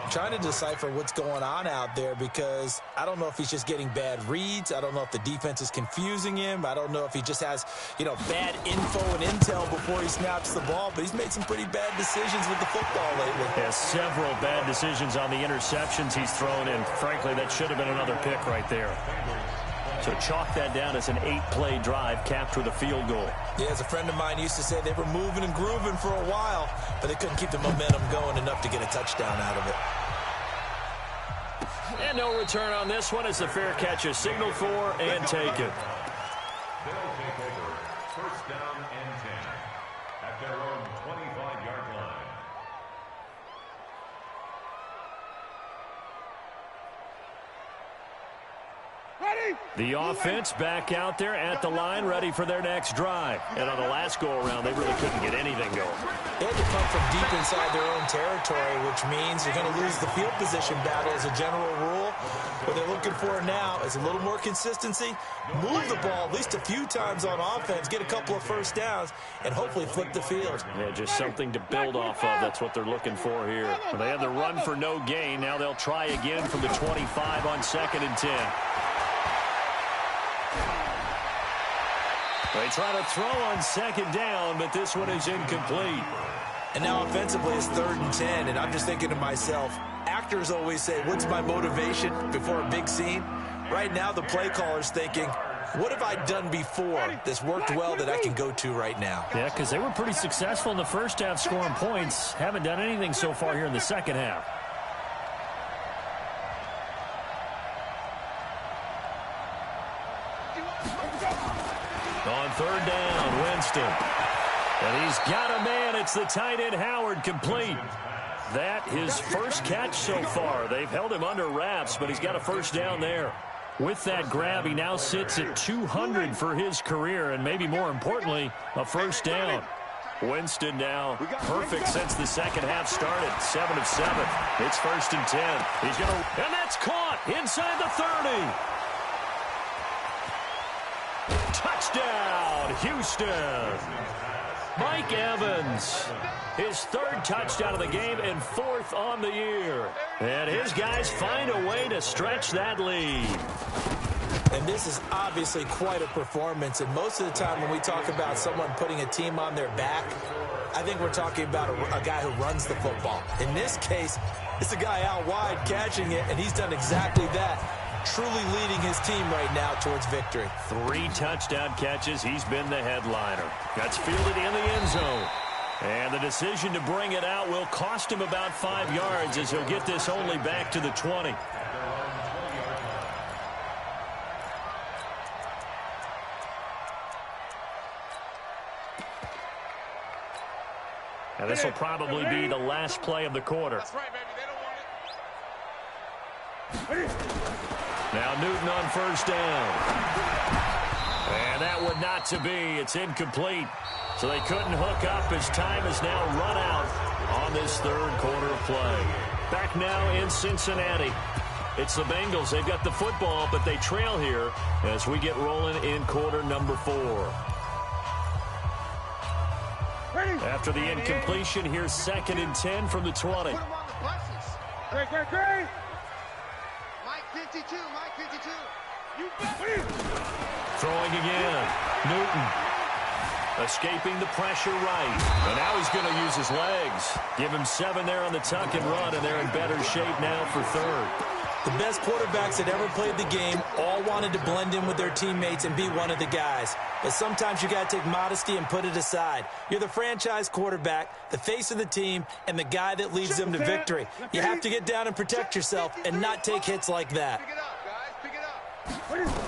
Trying to decipher what's going on out there because I don't know if he's just getting bad reads. I don't know if the defense is confusing him. I don't know if he just has, bad info and intel before he snaps the ball, but he's made some pretty bad decisions with the football lately. Yeah, several bad decisions on the interceptions he's thrown in. Frankly, that should have been another pick right there. So chalk that down as an 8-play drive capped with a field goal. Yeah, as a friend of mine used to say, they were moving and grooving for a while, but they couldn't keep the momentum going enough to get a touchdown out of it. And no return on this one as the fair catch is signaled for and taken. They'll take over first down and 10 at their own 25-yard line. The offense back out there at the line, ready for their next drive. And on the last go-around, they really couldn't get anything going. They had to come from deep inside their own territory, which means you're going to lose the field position battle as a general rule. What they're looking for now is a little more consistency, move the ball at least a few times on offense, get a couple of first downs, and hopefully flip the field. Yeah, just something to build off of. That's what they're looking for here. Well, they had the run for no gain. Now they'll try again from the 25 on 2nd and 10. They try to throw on 2nd down, but this one is incomplete. And now offensively it's 3rd and 10, and I'm just thinking to myself, actors always say, what's my motivation before a big scene? Right now the play caller's thinking, what have I done before that's worked well that I can go to right now? Yeah, because they were pretty successful in the first half scoring points. Haven't done anything so far here in the second half. On 3rd down, Winston. And he's got a man. It's the tight end, Howard, complete. That his first catch so far. They've held him under wraps, but he's got a first down there. With that grab, he now sits at 200 for his career, and maybe more importantly, a first down. Winston now perfect since the second half started. 7 of 7. It's 1st and 10. He's going to, and that's caught inside the 30. Touchdown, Houston. Mike Evans, his 3rd touchdown of the game and 4th on the year. And his guys find a way to stretch that lead. And this is obviously quite a performance. And most of the time when we talk about someone putting a team on their back, I think we're talking about a guy who runs the football. In this case, it's a guy out wide catching it, and he's done exactly that. Truly leading his team right now towards victory. 3 touchdown catches. He's been the headliner. That's fielded in the end zone. And the decision to bring it out will cost him about 5 yards as he'll get this only back to the 20. And this will probably be the last play of the quarter. That's right, baby. They don't want it. Now Newton on 1st down. And that would not to be. It's incomplete. So they couldn't hook up as time has now run out on this 3rd quarter of play. Back now in Cincinnati. It's the Bengals. They've got the football, but they trail here as we get rolling in quarter number 4. After the incompletion, here's 2nd and 10 from the 20. Put him on the buses. Great. Mike 52, Mike 52. Throwing again. Newton. Escaping the pressure right. And now he's going to use his legs. Give him 7 there on the tuck and run, and they're in better shape now for 3rd. The best quarterbacks that ever played the game all wanted to blend in with their teammates and be one of the guys. But sometimes you got to take modesty and put it aside. You're the franchise quarterback, the face of the team, and the guy that leads them to victory. You have to get down and protect yourself and not take hits like that. Pick it up, guys. Pick it up.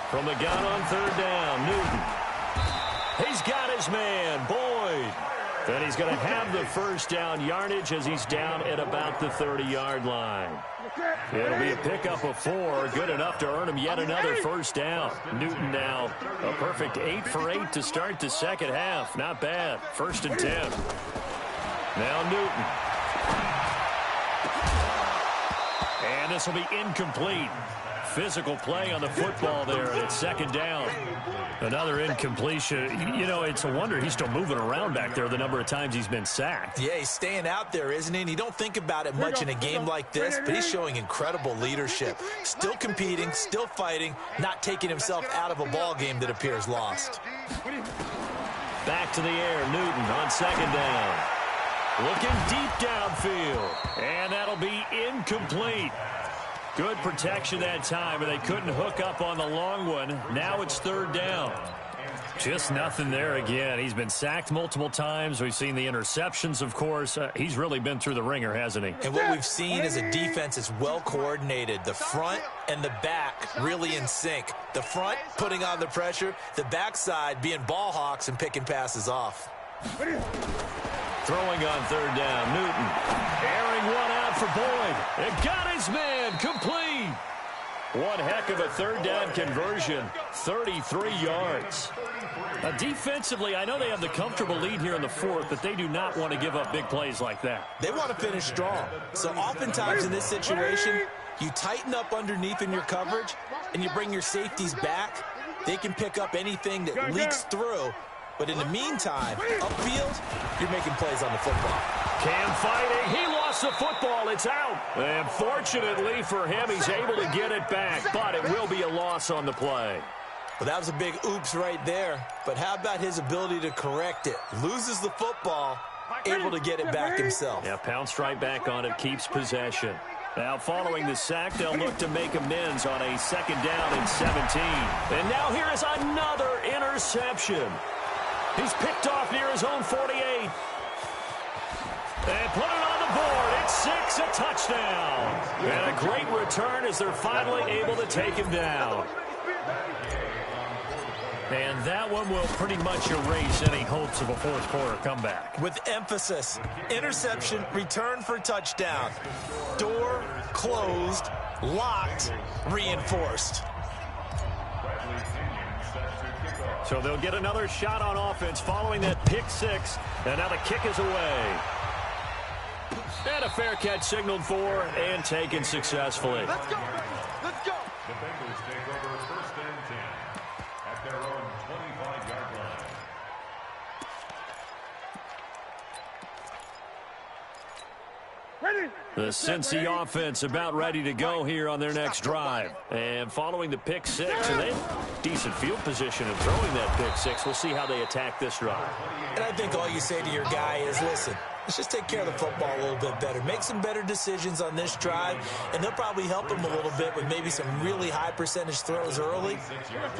From the gun on 3rd down, Newton. He's got his man, Boyd. Then he's going to have the first down yardage as he's down at about the 30-yard line. It'll be a pickup of 4, good enough to earn him yet another first down. Newton now a perfect 8 for 8 to start the second half. Not bad. 1st and 10. Now Newton. And this will be incomplete. Physical play on the football there, and it's 2nd down. Another incompletion. You know, it's a wonder he's still moving around back there the number of times he's been sacked. Yeah, he's staying out there, isn't he? And you don't think about it much in a game like this, but he's showing incredible leadership. Still competing, still fighting, not taking himself out of a ball game that appears lost. Back to the air, Newton on 2nd down. Looking deep downfield, and that'll be incomplete. Good protection that time, but they couldn't hook up on the long one. Now it's 3rd down. Just nothing there again. He's been sacked multiple times. We've seen the interceptions, of course. He's really been through the ringer, hasn't he? And what we've seen is a defense that's well coordinated. The front and the back really in sync. The front putting on the pressure. The backside being ball hawks and picking passes off. Throwing on 3rd down, Newton. Airing one out for Boyd. It got his man complete. One heck of a third down conversion, 33 yards. Defensively, I know they have the comfortable lead here in the fourth, but they do not want to give up big plays like that. They want to finish strong. So oftentimes in this situation, you tighten up underneath in your coverage, and you bring your safeties back. They can pick up anything that leaks through. But in the meantime, upfield, you're making plays on the football. Cam fighting. He lost the football. It's out. And fortunately for him, he's able to get it back. But it will be a loss on the play. Well, that was a big oops right there. But how about his ability to correct it? Loses the football, able to get it back himself. Yeah, pounced right back on it, keeps possession. Now following the sack, they'll look to make amends on a 2nd down and 17. And now here is another interception. He's picked off near his own 48. And put it on the board. It's 6, a touchdown. And a great return as they're finally able to take him down. And that one will pretty much erase any hopes of a fourth quarter comeback. With emphasis, interception, return for touchdown. Door closed, locked, reinforced. So they'll get another shot on offense following that pick 6. And now the kick is away. And a fair catch signaled for and taken successfully. Let's go. Let's go. The Bengals take over 1st and 10 at their own 25-yard line. Ready. The Cincy offense about ready to go here on their next drive. And following the pick 6, and they have decent field position of throwing that pick 6. We'll see how they attack this drive. And I think all you say to your guy is, listen, let's just take care of the football a little bit better. Make some better decisions on this drive, and they'll probably help him a little bit with maybe some really high percentage throws early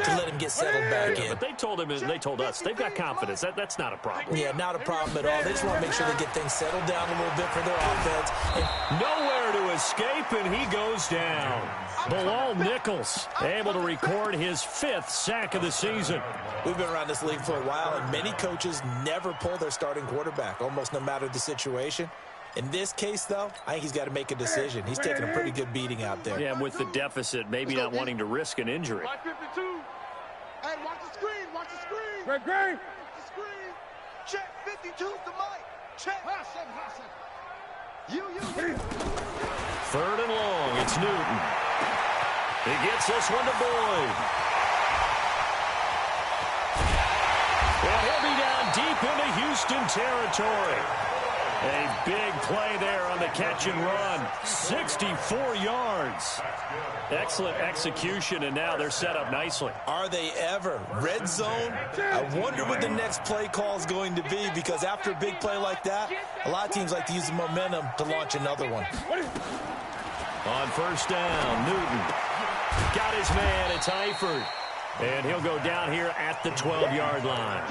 to let him get settled back in. But they told him, they told us, they've got confidence. That's not a problem. Yeah, not a problem at all. They just want to make sure they get things settled down a little bit for their offense. And nowhere to escape, and he goes down. Bilal Nichols able to record his 5th sack of the season. we've been around this league for a while, and many coaches never pull their starting quarterback, almost no matter the situation. In this case, though, I think he's got to make a decision. He's taking a pretty good beating out there. Yeah, with the deficit, maybe not wanting to risk an injury. 552. Hey, watch the screen. Watch the screen. Great. Watch the screen. Check 52's the mic. Check. Hassan. You. 3rd and long. It's Newton. He gets this one to Boyd. Well, he'll be down deep into Houston territory. A big play there on the catch and run. 64 yards. Excellent execution, and now they're set up nicely. Are they ever? Red zone? I wonder what the next play call is going to be, because after a big play like that, a lot of teams like to use the momentum to launch another one. On 1st down, Newton got his man. It's Eifert. And he'll go down here at the 12-yard line.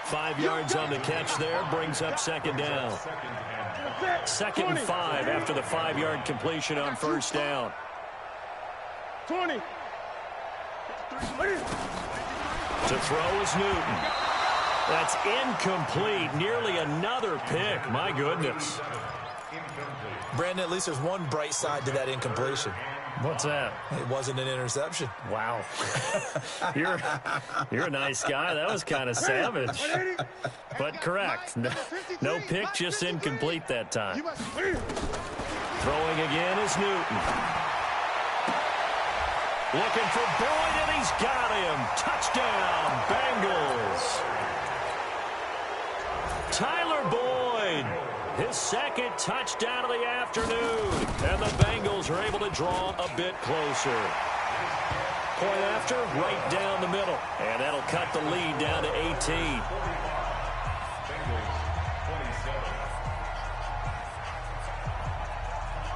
5 yards on the catch there, brings up 2nd down. 2nd and 5 after the 5-yard completion on 1st down. 20. To throw is Newton. That's incomplete. Nearly another pick. My goodness. Brandon, at least there's one bright side to that incompletion. What's that? It wasn't an interception. Wow. You're a nice guy. That was kind of savage. But correct. No pick, just incomplete that time. Throwing again is Newton. Looking for Boyd, and he's got him. Touchdown, Bengals. Tyler Boyd, his 2nd touchdown of the afternoon. And the Bengals are able to draw a bit closer. Point after, right down the middle. And that'll cut the lead down to 18.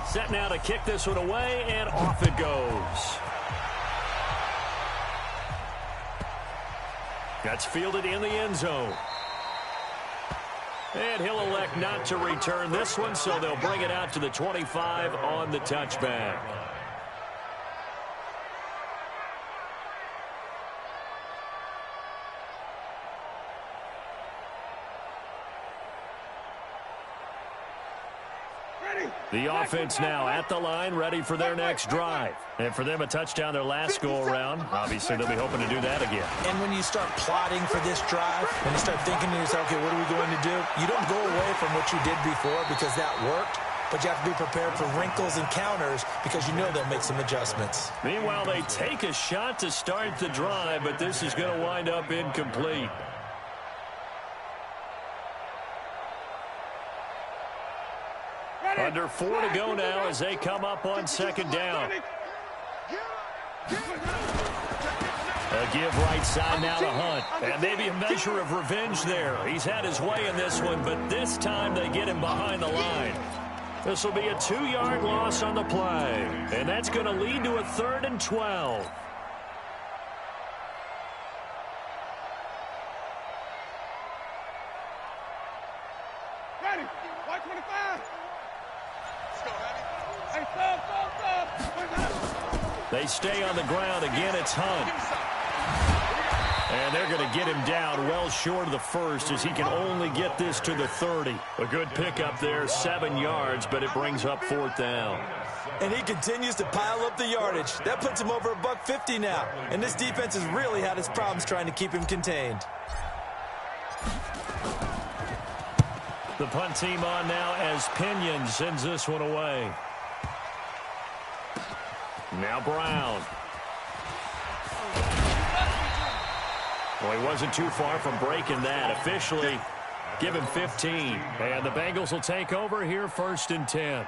Set now to kick this one away, and off it goes. That's fielded in the end zone. And he'll elect not to return this one, so they'll bring it out to the 25 on the touchback. The offense now at the line, ready for their next drive. And for them, a touchdown their last go-around. Obviously, they'll be hoping to do that again. And when you start plotting for this drive, when you start thinking to yourself, okay, what are we going to do? You don't go away from what you did before because that worked, but you have to be prepared for wrinkles and counters because you know they'll make some adjustments. Meanwhile, they take a shot to start the drive, but this is going to wind up incomplete. Under 4 to go now as they come up on second down. A give right side now to Hunt. And maybe a measure of revenge there. He's had his way in this one, but this time they get him behind the line. This will be a 2-yard loss on the play. And that's going to lead to a 3rd and 12. Ready. White 25. They stay on the ground. Again, it's Hunt. And they're going to get him down well short of the first as he can only get this to the 30. A good pickup there, 7 yards, but it brings up 4th down. And he continues to pile up the yardage. That puts him over $150 now. And this defense has really had its problems trying to keep him contained. The punt team on now as Pinion sends this one away. Now Brown. Well, he wasn't too far from breaking that. Officially, give him 15. And the Bengals will take over here, 1st and 10.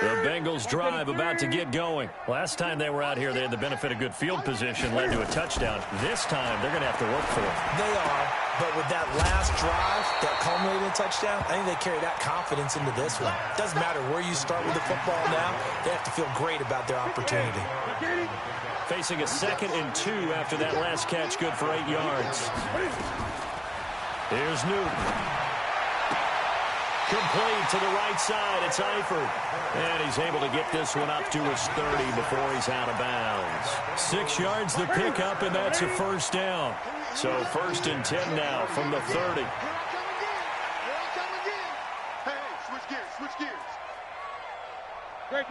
The Bengals drive about to get going. Last time they were out here, they had the benefit of good field position, led to a touchdown. This time, they're going to have to work for it. They are, but with that last drive, that culminating touchdown, I think they carry that confidence into this one. Doesn't matter where you start with the football now, they have to feel great about their opportunity. Facing a 2nd and 2 after that last catch, good for 8 yards. Here's Newton. Complete to the right side. It's Eifert. And he's able to get this one up to his 30 before he's out of bounds. 6 yards the pickup, and that's a 1st down. So 1st and 10 now from the 30. Here I come again. Hey, switch gears. Great.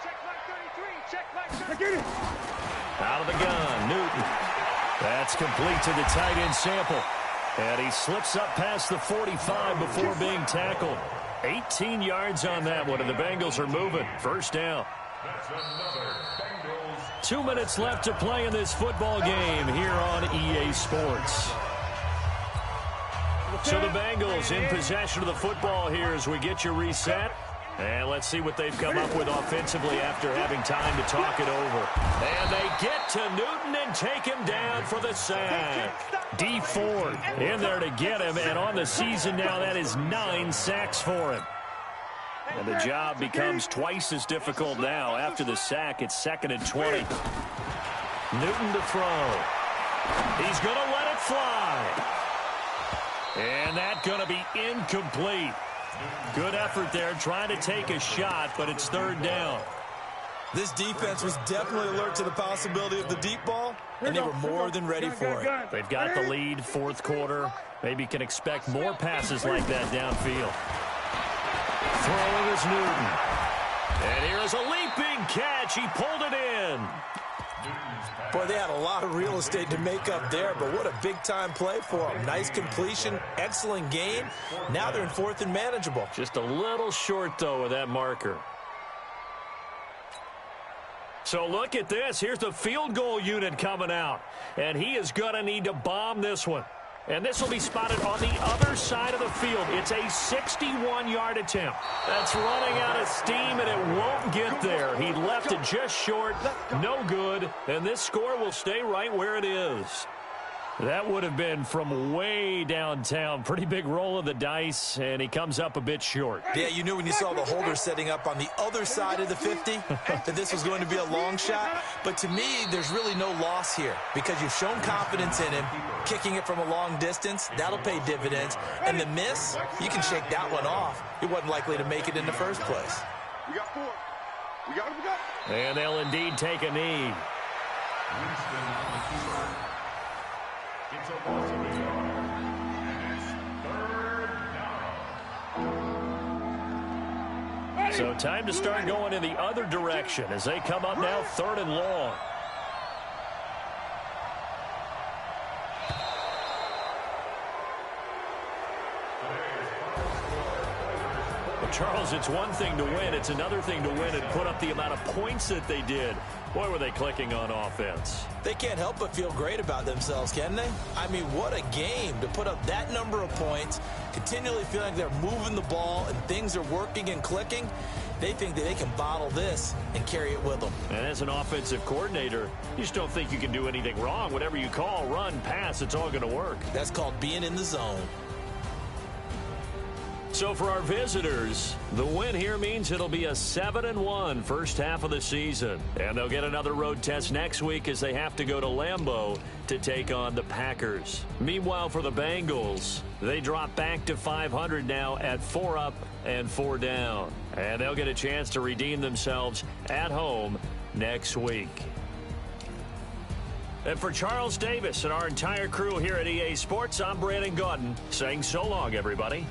Check my 33. Out of the gun, Newton. That's complete to the tight end Sample. And he slips up past the 45 before being tackled. 18 yards on that one, and the Bengals are moving. 1st down. 2 minutes left to play in this football game here on EA Sports. So the Bengals in possession of the football here as we get you reset. And let's see what they've come up with offensively after having time to talk it over. And they get to Newton and take him down for the sack. D Ford in there to get him, and on the season now, that is 9 sacks for him. And the job becomes twice as difficult now. After the sack, it's 2nd and 20. Newton to throw. He's going to let it fly. And that's going to be incomplete. Good effort there, trying to take a shot, but it's 3rd down. This defense was definitely alert to the possibility of the deep ball, and they were more than ready for it. They've got the lead, 4th quarter. Maybe can expect more passes like that downfield. Throwing is Newton. And here is a leaping catch. He pulled it in. Boy, they had a lot of real estate to make up there, but what a big-time play for them. Nice completion, excellent game. Now they're in 4th and manageable. Just a little short, though, of that marker. So look at this. Here's the field goal unit coming out. And he is going to need to bomb this one. And this will be spotted on the other side of the field. It's a 61-yard attempt. That's running out of steam, and it won't get there. He left it just short. No good. And this score will stay right where it is. That would have been from way downtown. Pretty big roll of the dice, and he comes up a bit short. Yeah, you knew when you saw the holder setting up on the other side of the 50 that this was going to be a long shot. But to me, there's really no loss here because you've shown confidence in him. Kicking it from a long distance, that'll pay dividends. And the miss, you can shake that one off. He wasn't likely to make it in the first place. We got 4. We got. And they'll indeed take a knee. It's a loss of a yard. And it's third down. So time to start going in the other direction as they come up now 3rd and long. Charles, it's one thing to win. It's another thing to win and put up the amount of points that they did. Boy, were they clicking on offense. They can't help but feel great about themselves, can they? I mean, what a game to put up that number of points, continually feeling like they're moving the ball and things are working and clicking. They think that they can bottle this and carry it with them. And as an offensive coordinator, you just don't think you can do anything wrong. Whatever you call, run, pass, it's all going to work. That's called being in the zone. So for our visitors, the win here means it'll be a 7-1 first half of the season. And they'll get another road test next week as they have to go to Lambeau to take on the Packers. Meanwhile, for the Bengals, they drop back to 500 now at 4 up and 4 down. And they'll get a chance to redeem themselves at home next week. And for Charles Davis and our entire crew here at EA Sports, I'm Brandon Gaudin saying so long, everybody.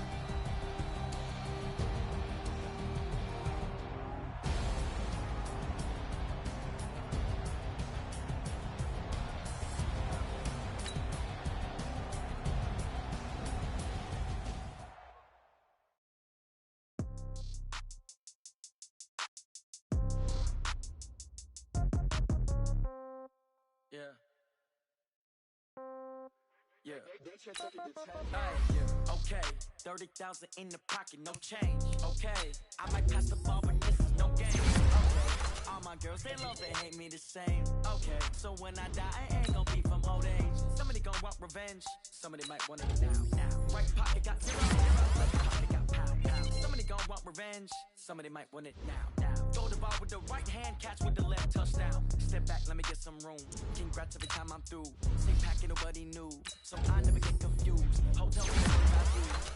Okay, 30,000 in the pocket, no change. Okay, I might pass the ball, but this is no game. Okay, all my girls, they love and hate me the same. Okay, so when I die, I ain't gonna be from old age. Somebody gonna want revenge, somebody might want it now. Right pocket got zero, left pocket got pound. Somebody gonna want revenge, somebody might want it now. Throw the ball with the right hand, catch with the left, touchdown. Step back, let me get some room. Congrats every time I'm through. Same packet, nobody knew, so I never get confused.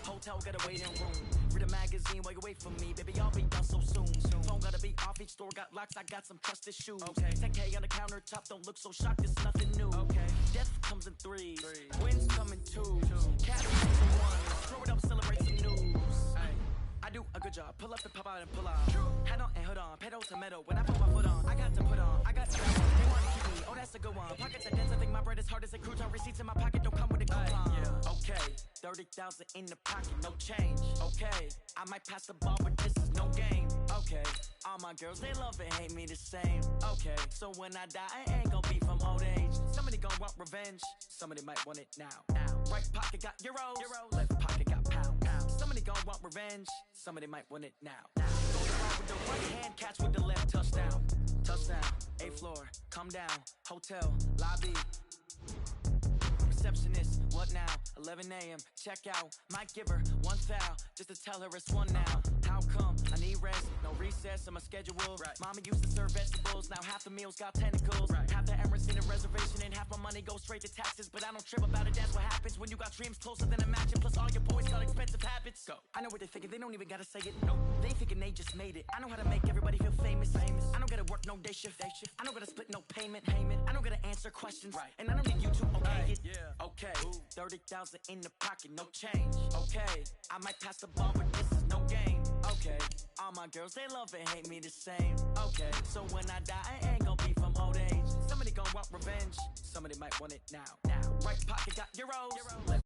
Hotel got a waiting room. Read a magazine while you wait for me, baby. I'll be done so soon. Phone gotta be off, each store got locks. I got some trusted shoes. Okay. 10K on the countertop, don't look so shocked. It's nothing new. Okay. Death comes in threes. Wins come in twos. Cash comes in ones. Throw it up, celebrate some news. I do a good job. Pull up and pop out and pull out. Hat on and hood on. Pedal to metal. When I put my foot on, I got to put on. I got to have one. They want to keep me. Oh, that's a good one. Pockets are dense. I think my bread is hard as a crouton. Receipts in my pocket don't come with a coupon. Okay. 30,000 in the pocket, no change. Okay. I might pass the ball, but this is no game. Okay. All my girls, they love and hate me the same. Okay. So when I die, I ain't gonna be from old age. Somebody gonna want revenge. Somebody might want it now. Right pocket got euros. Left pocket got pound. Somebody gonna want revenge. Somebody might want it now. Go the ball with the right hand, catch with the left, touchdown. Touchdown, 8th floor, come down, hotel, lobby. Receptionist, what now? 11 a.m., check out. Might give her one foul, just to tell her it's one now. How come? I need rest, no recess on my schedule. Right. Mama used to serve vegetables, now half the meals got tentacles. Right. Half the Emirates in a reservation and half my money goes straight to taxes. But I don't trip about it, that's what happens when you got dreams closer than a match. And plus all your boys got expensive habits. Go. I know what they're thinking, they don't even gotta say it. No, they thinking they just made it. I know how to make everybody feel famous. I don't gotta work no day shift. I don't gotta split no payment. I don't gotta answer questions. Right. And I don't need you to okay it. Yeah. Okay. 30,000 in the pocket, no change. Okay. I might pass the ball, but this is no game. Okay. All my girls, they love and hate me the same. Okay. So when I die, I ain't gonna be from old age. Somebody gonna want revenge. Somebody might want it now. Right pocket got euros.